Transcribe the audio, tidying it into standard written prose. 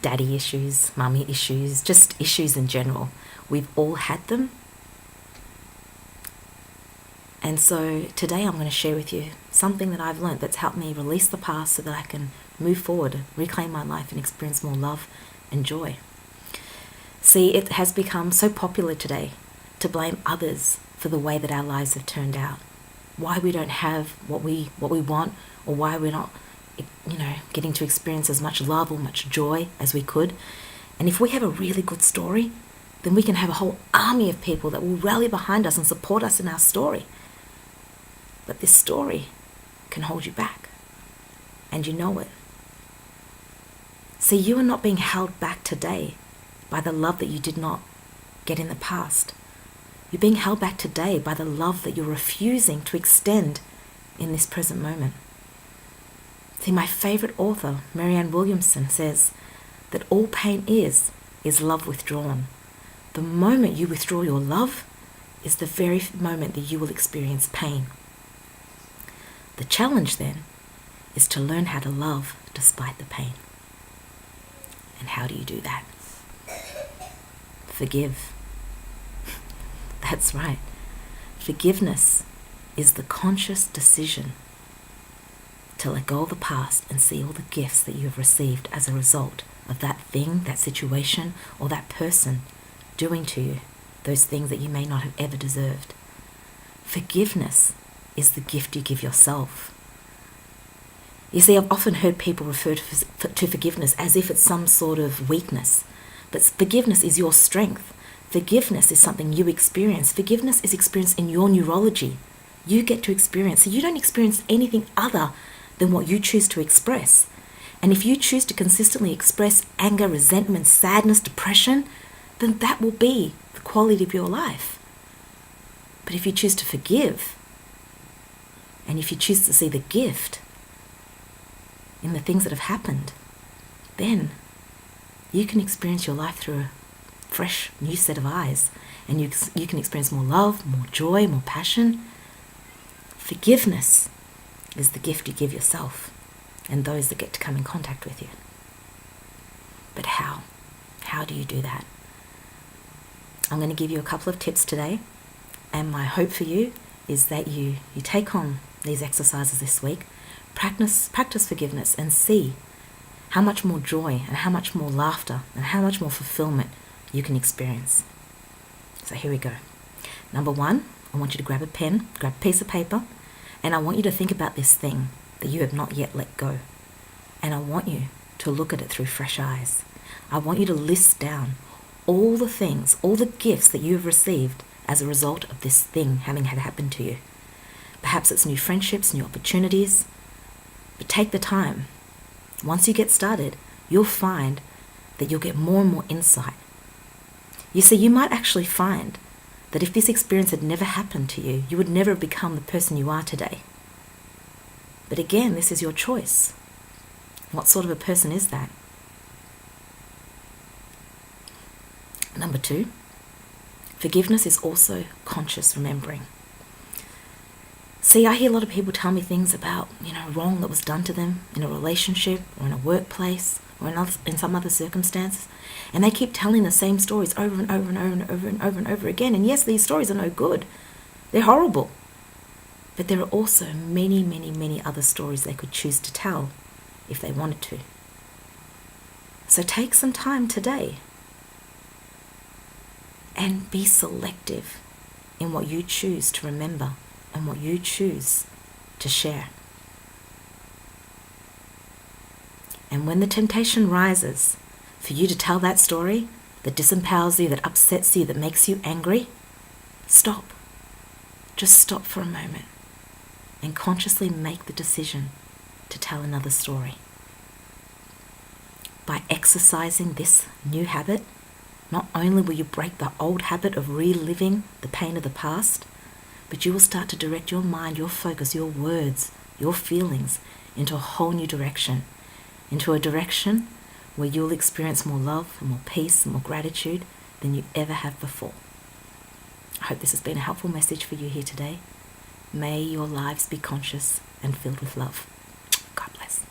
daddy issues, mummy issues, just issues in general. We've all had them. And so today I'm going to share with you something that I've learned that's helped me release the past so that I can move forward, reclaim my life and experience more love and joy. See, it has become so popular today to blame others for the way that our lives have turned out. Why we don't have what we want, or why we're not, getting to experience as much love or much joy as we could. And if we have a really good story, then we can have a whole army of people that will rally behind us and support us in our story. But this story can hold you back, and you know it. See, you are not being held back today by the love that you did not get in the past. You're being held back today by the love that you're refusing to extend in this present moment. See, my favorite author, Marianne Williamson, says that all pain is love withdrawn. The moment you withdraw your love is the very moment that you will experience pain. The challenge then is to learn how to love despite the pain. And how do you do that? Forgive. That's right. Forgiveness is the conscious decision to let go of the past and see all the gifts that you have received as a result of that thing, that situation, or that person doing to you those things that you may not have ever deserved. Forgiveness is the gift you give yourself. You see, I've often heard people refer to forgiveness as if it's some sort of weakness. But forgiveness is your strength. Forgiveness is something you experience. Forgiveness is experienced in your neurology. You get to experience. So you don't experience anything other than what you choose to express. And if you choose to consistently express anger, resentment, sadness, depression, then that will be the quality of your life. But if you choose to forgive, and if you choose to see the gift in the things that have happened, then you can experience your life through a fresh, new set of eyes. And you can experience more love, more joy, more passion. Forgiveness is the gift you give yourself and those that get to come in contact with you. But how? How do you do that? I'm going to give you a couple of tips today. And my hope for you is that you take on these exercises this week, practice forgiveness, and see how much more joy and how much more laughter and how much more fulfillment you can experience. So here we go. Number one, I want you to grab a pen, grab a piece of paper, and I want you to think about this thing that you have not yet let go. And I want you to look at it through fresh eyes. I want you to list down all the things, all the gifts that you have received as a result of this thing having had happened to you. Perhaps it's new friendships, new opportunities, but take the time. Once you get started, you'll find that you'll get more and more insight. You see, you might actually find that if this experience had never happened to you, you would never have become the person you are today. But again, this is your choice. What sort of a person is that? Number two, forgiveness is also conscious remembering. See, I hear a lot of people tell me things about, wrong that was done to them in a relationship or in a workplace or in some other circumstances. And they keep telling the same stories over and over and over and over and over and over again. And yes, these stories are no good. They're horrible. But there are also many, many, many other stories they could choose to tell if they wanted to. So take some time today and be selective in what you choose to remember and what you choose to share. And when the temptation rises for you to tell that story that disempowers you, that upsets you, that makes you angry, stop. Just stop for a moment and consciously make the decision to tell another story. By exercising this new habit, not only will you break the old habit of reliving the pain of the past, but you will start to direct your mind, your focus, your words, your feelings into a whole new direction, into a direction where you'll experience more love and more peace and more gratitude than you ever have before. I hope this has been a helpful message for you here today. May your lives be conscious and filled with love. God bless.